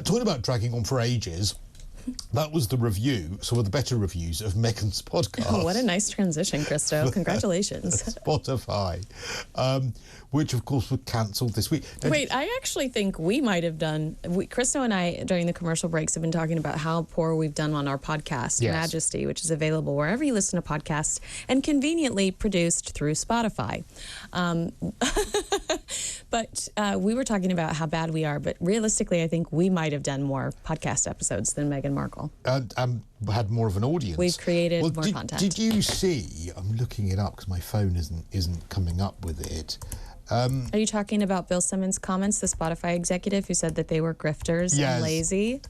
Talking about dragging on for ages, that was the review, some of the better reviews of Meghan's podcast. Oh, what a nice transition, Cristo. Congratulations. Spotify, which, of course, was cancelled this week. Wait, I actually think we might have done... Cristo and I, during the commercial breaks, have been talking about how poor we've done on our podcast, Yes. Majesty, which is available wherever you listen to podcasts and conveniently produced through Spotify. But we were talking about how bad we are, but realistically, I think we might have done more podcast episodes than Meghan Markle. And had more of an audience. We've created more content. Did you see? I'm looking it up because my phone isn't coming up with it. Are you talking about Bill Simmons' comments, the Spotify executive who said that they were grifters and lazy?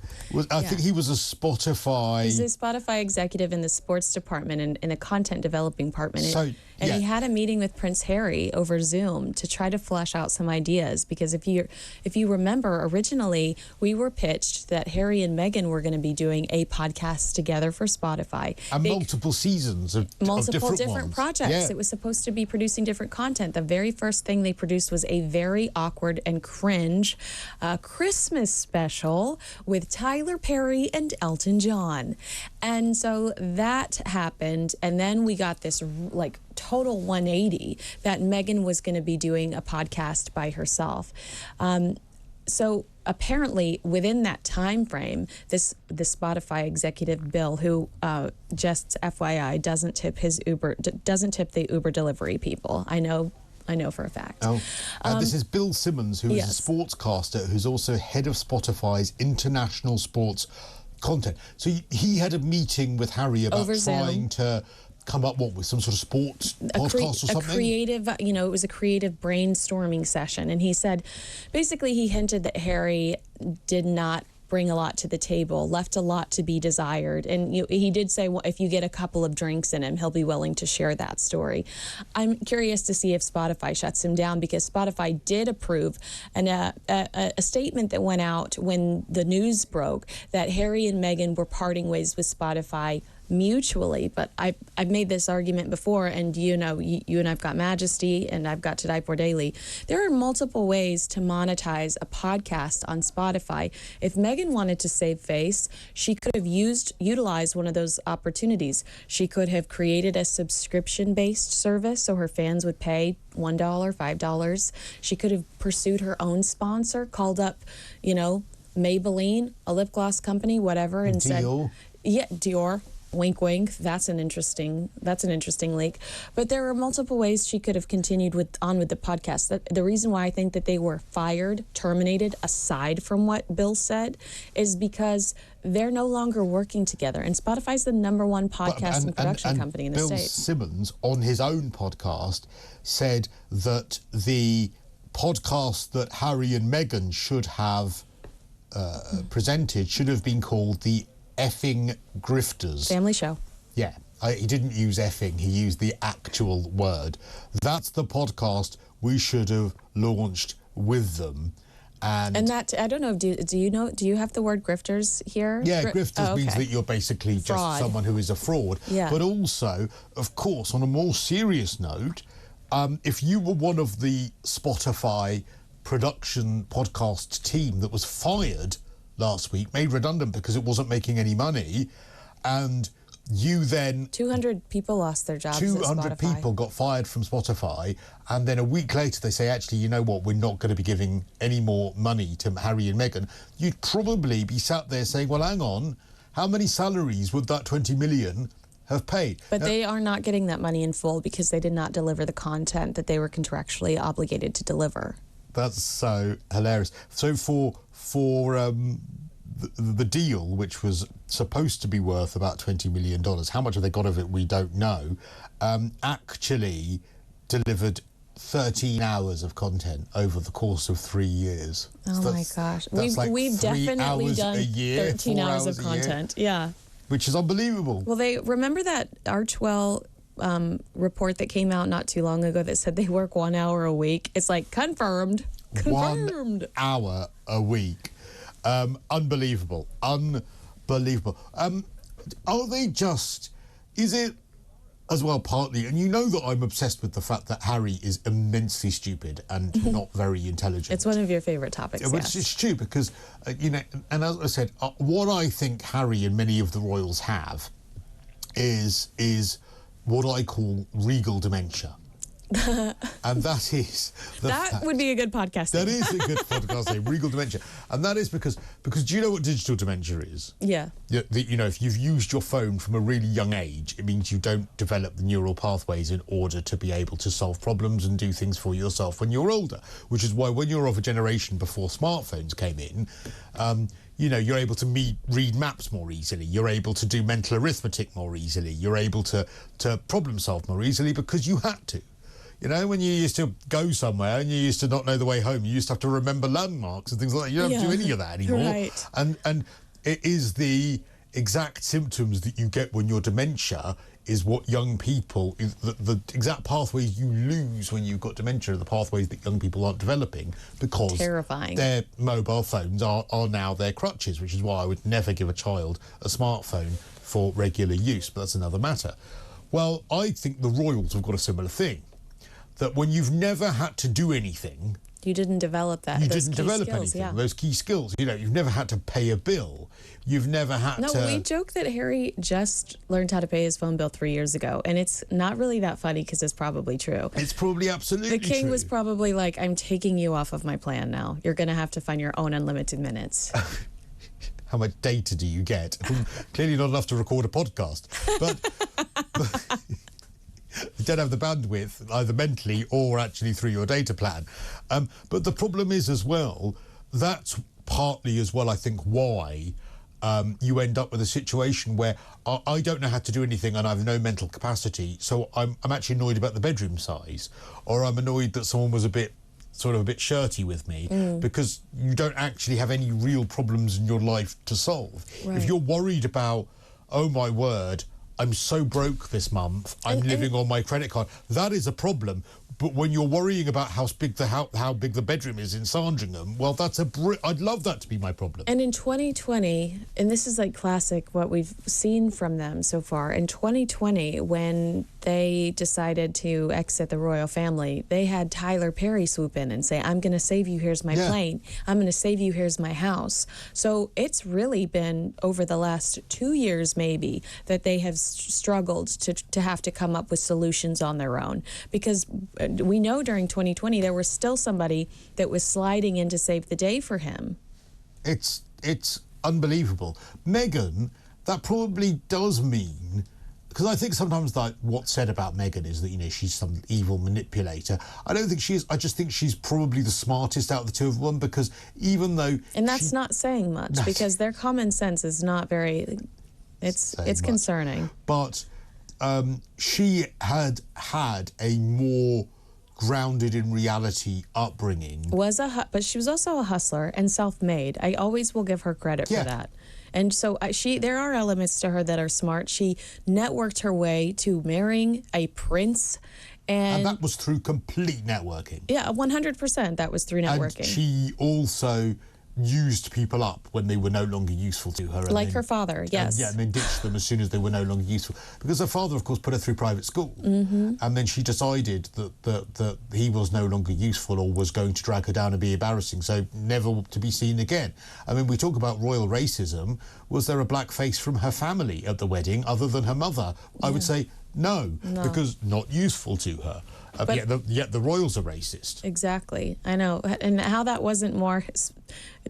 I think he was a Spotify... He's a Spotify executive in the sports department and in the content developing department. And he had a meeting with Prince Harry over Zoom to try to flesh out some ideas. Because if you remember, originally we were pitched that Harry and Meghan were going to be doing a podcast together for Spotify. And multiple seasons of different projects. Yeah. It was supposed to be producing different content. The very first thing they produced was a very awkward and cringe Christmas special with Tyler Perry and Elton John. And so that happened, and then we got this like total 180 that Meghan was going to be doing a podcast by herself. So apparently within that time frame, the Spotify executive Bill, who just FYI doesn't tip the Uber delivery people. I know for a fact. Oh, this is Bill Simmons, who is a sportscaster, who's also head of Spotify's international sports content. So he had a meeting with Harry about trying to come up with some sort of sports podcast or something? A creative, it was a creative brainstorming session. And he said, basically he hinted that Harry did not bring a lot to the table, left a lot to be desired. And he did say, well, if you get a couple of drinks in him, he'll be willing to share that story. I'm curious to see if Spotify shuts him down, because Spotify did approve a statement that went out when the news broke that Harry and Meghan were parting ways with Spotify mutually. But I've made this argument before, and you and I've got Majesty and I've got To Die For Daily. There are multiple ways to monetize a podcast on Spotify. If Meghan wanted to save face, she could have utilized one of those opportunities. She could have created a subscription-based service so her fans would pay $1, $5. She could have pursued her own sponsor, called up, Maybelline, a lip gloss company, whatever, and said, Dior. Wink, wink. That's an interesting leak. But there are multiple ways she could have continued on with the podcast. The reason why I think that they were terminated, aside from what Bill said, is because they're no longer working together. And Spotify's the #1 podcast and production company in the States. Bill Simmons, on his own podcast, said that the podcast that Harry and Meghan should have presented should have been called the Effing Grifters. Family show. Yeah. He didn't use effing, he used the actual word. That's the podcast we should have launched with them. And that, I don't know, do you have the word grifters here? Yeah, grifters means that you're basically just someone who is a fraud. Yeah. But also, of course, on a more serious note, if you were one of the Spotify production podcast team that was fired last week, made redundant because it wasn't making any money, and you then... 200 people lost their jobs 200 people got fired from Spotify, and then a week later they say, actually, you know what, we're not going to be giving any more money to Harry and Meghan. You'd probably be sat there saying, well, hang on, how many salaries would that 20 million have paid? But they are not getting that money in full because they did not deliver the content that they were contractually obligated to deliver. That's so hilarious. So for the deal, which was supposed to be worth about $20 million, how much have they got of it, we don't know, actually delivered 13 hours of content over the course of 3 years. Oh my gosh. We've definitely done 13 hours of content. Yeah. Which is unbelievable. Well, remember that Archwell report that came out not too long ago that said they work 1 hour a week? It's like confirmed. 1 hour a week. Unbelievable. Are they just... Is it as well, partly, and you know that I'm obsessed with the fact that Harry is immensely stupid and not very intelligent. It's one of your favorite topics, yes. It's true because, you know, and as I said, what I think Harry and many of the royals have is what I call regal dementia. And that is would be a good podcast name. That is a good podcast name, regal dementia. And that is because do you know what digital dementia is? Yeah. You know, if you've used your phone from a really young age, it means you don't develop the neural pathways in order to be able to solve problems and do things for yourself when you're older, which is why when you're of a generation before smartphones came in, you know, you're able to read maps more easily. You're able to do mental arithmetic more easily. You're able to problem solve more easily because you had to. You know, when you used to go somewhere and you used to not know the way home, you used to have to remember landmarks and things like that. You don't have to do any of that anymore. Right. And it is the exact symptoms that you get when you're dementia is what young people, the exact pathways you lose when you've got dementia are the pathways that young people aren't developing because terrifying. Their mobile phones are now their crutches, which is why I would never give a child a smartphone for regular use, but that's another matter. Well, I think the royals have got a similar thing. That when you've never had to do anything... You didn't develop that. You didn't develop anything. Yeah. Those key skills. You know, you've never had to pay a bill. You've never had to... No, we joke that Harry just learned how to pay his phone bill 3 years ago. And it's not really that funny because it's probably true. It's probably absolutely true. The king true. was probably like, I'm taking you off of my plan now. You're going to have to find your own unlimited minutes. How much data do you get? Clearly not enough to record a podcast. But... You don't have the bandwidth, either mentally or actually through your data plan. But the problem is as well, that's partly as well, I think, why you end up with a situation where I don't know how to do anything and I have no mental capacity, so I'm actually annoyed about the bedroom size, or I'm annoyed that someone was a bit shirty with me because you don't actually have any real problems in your life to solve. Right. If you're worried about, oh my word, I'm so broke this month, I'm living on my credit card, that is a problem. But when you're worrying about how big the bedroom is in Sandringham, well, I'd love that to be my problem. And in 2020, and this is like classic what we've seen from them so far, in 2020, when they decided to exit the royal family, they had Tyler Perry swoop in and say, I'm going to save you, here's my plane. I'm going to save you, here's my house. So it's really been over the last 2 years maybe that they have struggled to have to come up with solutions on their own. Because we know during 2020 there was still somebody that was sliding in to save the day for him. It's unbelievable. Meghan, that probably does mean, because I think sometimes that what's said about Meghan is that, you know, she's some evil manipulator. I don't think she is. I just think she's probably the smartest out of the two of them, because even though... And that's not saying much, because their common sense is not very... It's concerning. But she had a more grounded in reality upbringing. But she was also a hustler and self-made. I always will give her credit for that. And so there are elements to her that are smart. She networked her way to marrying a prince. And that was through complete networking. Yeah, 100%. That was through networking. And she also used people up when they were no longer useful to her. Like her father, yes. And then ditched them as soon as they were no longer useful. Because her father, of course, put her through private school. And then she decided that he was no longer useful or was going to drag her down and be embarrassing, so never to be seen again. I mean, we talk about royal racism. Was there a black face from her family at the wedding other than her mother? I would say no, because not useful to her. Yet the royals are racist. Exactly. I know. And how that wasn't more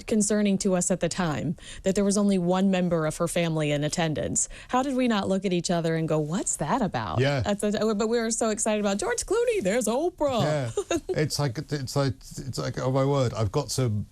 concerning to us at the time, that there was only one member of her family in attendance. How did we not look at each other and go, what's that about? Yeah. But we were so excited about George Clooney. There's Oprah. Yeah. It's like, oh my word, I've got some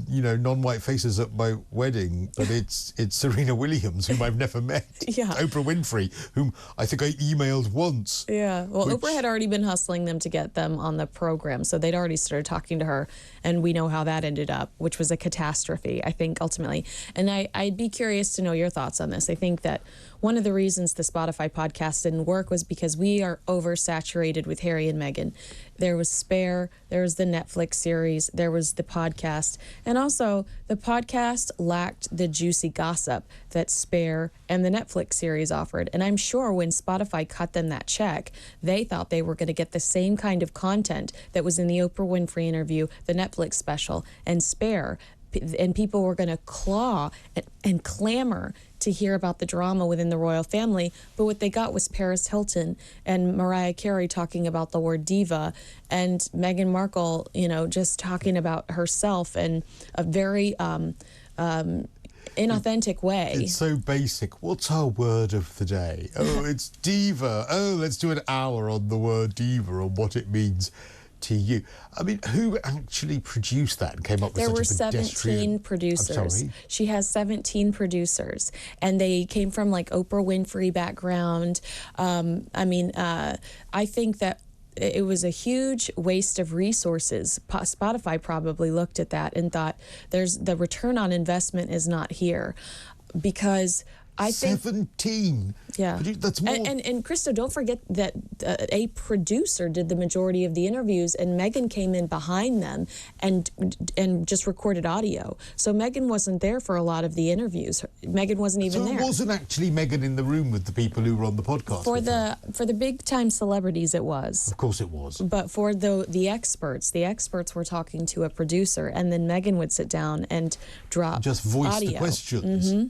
non-white faces at my wedding, but it's Serena Williams, whom I've never met. Yeah. Oprah Winfrey, whom I think I emailed once. Yeah. Well, Oprah had already been hustling them to get them on the program, so they'd already started talking to her, and we know how that ended up, which was a catastrophe, I think, ultimately. And I'd be curious to know your thoughts on this. I think that one of the reasons the Spotify podcast didn't work was because we are oversaturated with Harry and Meghan. There was Spare, there was the Netflix series, there was the podcast. And also, the podcast lacked the juicy gossip that Spare and the Netflix series offered. And I'm sure when Spotify cut them that check, they thought they were going to get the same kind of content that was in the Oprah Winfrey interview, the Netflix special, and Spare. And people were going to claw and clamor to hear about the drama within the royal family. But what they got was Paris Hilton and Mariah Carey talking about the word diva, and Meghan Markle, just talking about herself in a very inauthentic way. It's so basic. What's our word of the day? Oh, it's diva. Oh, let's do an hour on the word diva and what it means to you. I mean, who actually produced that and came up with there such a pedestrian... There were 17 producers. I'm sorry? She has 17 producers, and they came from like Oprah Winfrey background. I think that it was a huge waste of resources. Spotify probably looked at that and thought, the return on investment is not here, because I think 17. Yeah, that's more. And Cristo, don't forget that a producer did the majority of the interviews, and Meghan came in behind them and just recorded audio. So Meghan wasn't there for a lot of the interviews. Meghan wasn't even there. So it wasn't actually Meghan in the room with the people who were on the podcast. For the big time celebrities, it was. Of course, it was. But for the experts were talking to a producer, and then Meghan would sit down and drop just voice audio. the questions. Mm-hmm.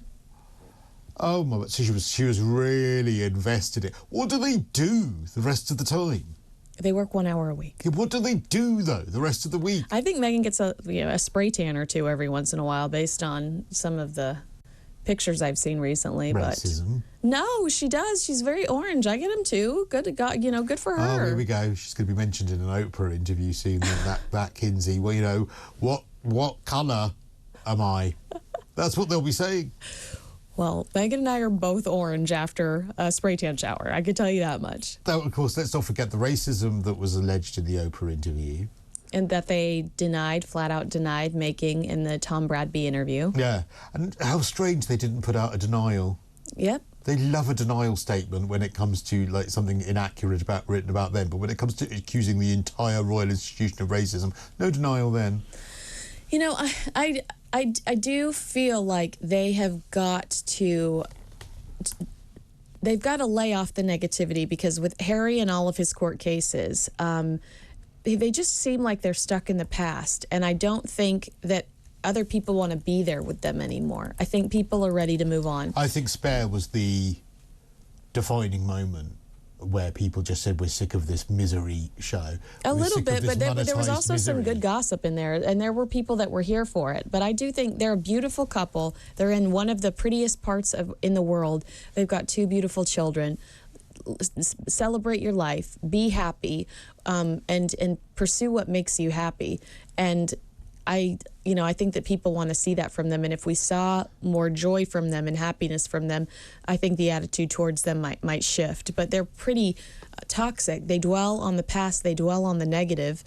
Oh my! So she was really invested in. What do they do the rest of the time? They work 1 hour a week. Yeah, what do they do though the rest of the week? I think Meghan gets a spray tan or two every once in a while, based on some of the pictures I've seen recently. Racism. But no, she does. She's very orange. I get them too. Good, good for her. Oh, here we go. She's going to be mentioned in an Oprah interview soon. Then that Kinsey. Well, what colour am I? That's what they'll be saying. Well, Meghan and I are both orange after a spray tan shower. I can tell you that much. Though, of course, let's not forget the racism that was alleged in the Oprah interview. And that they flat out denied making in the Tom Bradby interview. Yeah. And how strange they didn't put out a denial. Yep. They love a denial statement when it comes to like something inaccurate written about them. But when it comes to accusing the entire royal institution of racism, no denial then. I do feel like they have got to lay off the negativity, because with Harry and all of his court cases, they just seem like they're stuck in the past. And I don't think that other people want to be there with them anymore. I think people are ready to move on. I think Spare was the defining moment where people just said, we're sick of this misery show. A little bit, but there was also misery. some good gossip in there, and there were people that were here for it. But I do think they're a beautiful couple. They're in one of the prettiest parts in the world. They've got 2 beautiful children. Celebrate your life, be happy, and pursue what makes you happy. And I think that people want to see that from them, and if we saw more joy from them and happiness from them, I think the attitude towards them might shift. But they're pretty toxic. They dwell on the past. They dwell on the negative,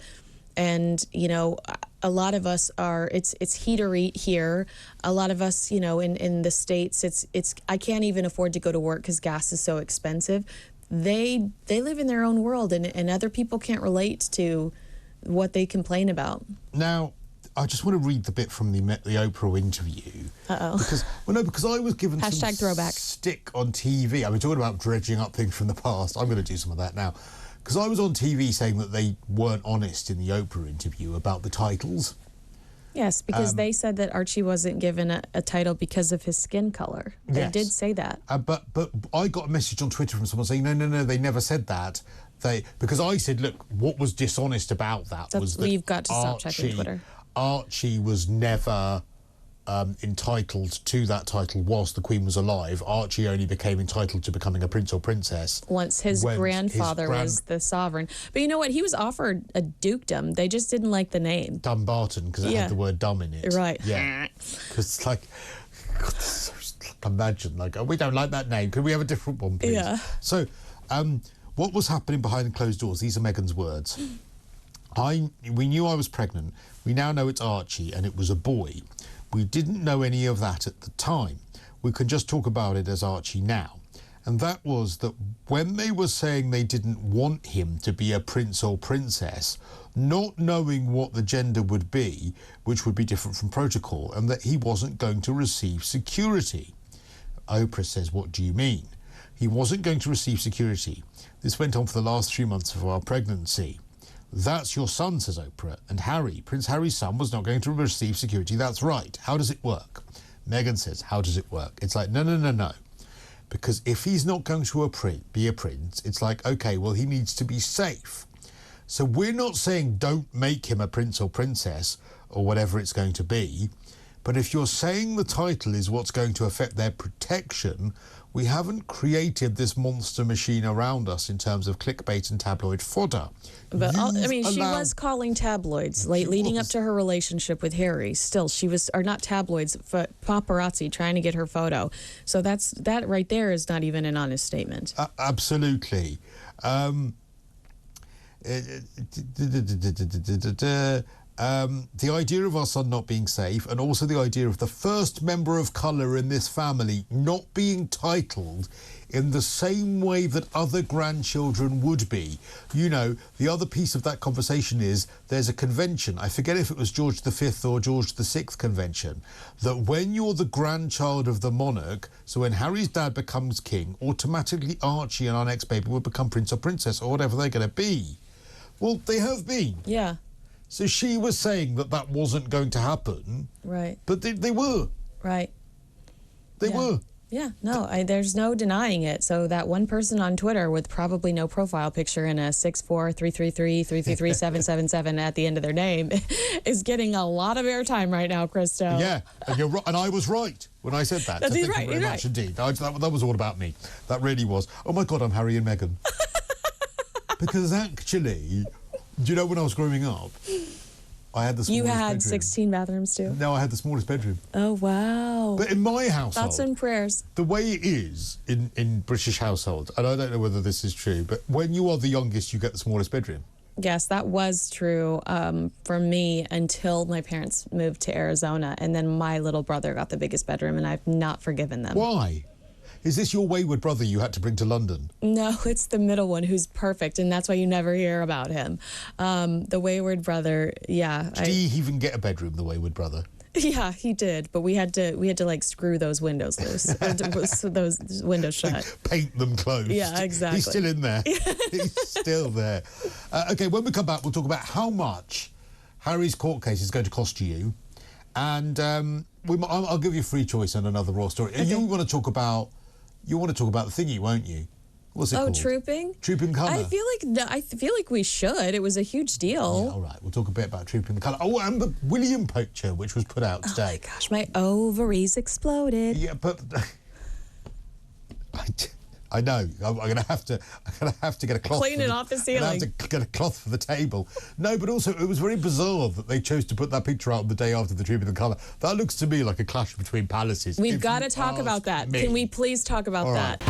and a lot of us are. It's heat or eat here. A lot of us, in the States, it's I can't even afford to go to work because gas is so expensive. They live in their own world, and other people can't relate to what they complain about. Now, I just want to read the bit from the Oprah interview. Uh-oh. Because I was given some throwback stick on TV. I mean, talking about dredging up things from the past. I'm going to do some of that now. Because I was on TV saying that they weren't honest in the Oprah interview about the titles. Yes, because they said that Archie wasn't given a title because of his skin color. They did say that. But I got a message on Twitter from someone saying, no, they never said that. Because I said, look, what was dishonest about that was that you've got to stop checking Twitter. Archie was never entitled to that title whilst the Queen was alive. Archie only became entitled to becoming a prince or princess once his grandfather was the sovereign. But you know what? He was offered a dukedom. They just didn't like the name. Dumbarton, because it had the word dumb in it. Right. Yeah. Because it's like, imagine, we don't like that name. Could we have a different one, please? Yeah. So, what was happening behind closed doors? These are Meghan's words. We knew I was pregnant. We now know it's Archie, and it was a boy. We didn't know any of that at the time. We can just talk about it as Archie now. And that was that when they were saying they didn't want him to be a prince or princess, not knowing what the gender would be, which would be different from protocol, and that he wasn't going to receive security. Oprah says, what do you mean? He wasn't going to receive security. This went on for the last 3 months of our pregnancy. That's your son, says Oprah. And Harry, Prince Harry's son, was not going to receive security. That's right. How does it work? Meghan says, how does it work? It's like, no. Because if he's not going to be a prince, it's like, okay, well, he needs to be safe. So we're not saying don't make him a prince or princess or whatever it's going to be. But if you're saying the title is what's going to affect their protection, we haven't created this monster machine around us in terms of clickbait and tabloid fodder. But she was calling tabloids leading up to her relationship with Harry. Still, she was, or not tabloids, but paparazzi trying to get her photo. So that right there is not even an honest statement. Absolutely. The idea of our son not being safe, and also the idea of the first member of colour in this family not being titled in the same way that other grandchildren would be. You know, the other piece of that conversation is there's a convention, I forget if it was George V or George VI convention, that when you're the grandchild of the monarch, so when Harry's dad becomes king, automatically Archie and our next baby will become prince or princess or whatever they're going to be. Well, they have been. Yeah. So she was saying that wasn't going to happen. Right. But they were. Right. They were. Yeah, no, there's no denying it. So that one person on Twitter with probably no profile picture and a 64333333777 at the end of their name is getting a lot of airtime right now, Cristo. Yeah, and you're right, and I was right when I said that. That's so right, thank you very much indeed. That was all about me. That really was. Oh my God, I'm Harry and Meghan. Because actually, do you know when I was growing up, I had the smallest bedroom. You had 16 bathrooms too? No, I had the smallest bedroom. Oh, wow. But in my household... Thoughts and prayers. The way it is in British households, and I don't know whether this is true, but when you are the youngest, you get the smallest bedroom. Yes, that was true for me until my parents moved to Arizona, and then my little brother got the biggest bedroom, and I've not forgiven them. Why? Is this your wayward brother you had to bring to London? No, it's the middle one who's perfect, and that's why you never hear about him. The wayward brother, yeah. Did he even get a bedroom, the wayward brother? Yeah, he did, but we had to like screw those windows loose, those windows shut, paint them closed. Yeah, exactly. He's still in there. He's still there. Okay, when we come back, we'll talk about how much Harry's court case is going to cost you, and I'll give you a free choice on another raw story. And okay. you want to talk about the thingy, won't you? What's it called? Oh, trooping? Trooping colour. I feel like we should. It was a huge deal. Yeah, all right, we'll talk a bit about trooping the colour. Oh, and the William poacher, which was put out today. Oh my gosh, my ovaries exploded. Yeah, but I know. I'm gonna have to get a cloth. Clean it off the ceiling. I'm gonna have to get a cloth for the table. No, but also it was very bizarre that they chose to put that picture out the day after the trooping the colour. That looks to me like a clash between palaces. We've got to talk about that. Me. Can we please talk about that?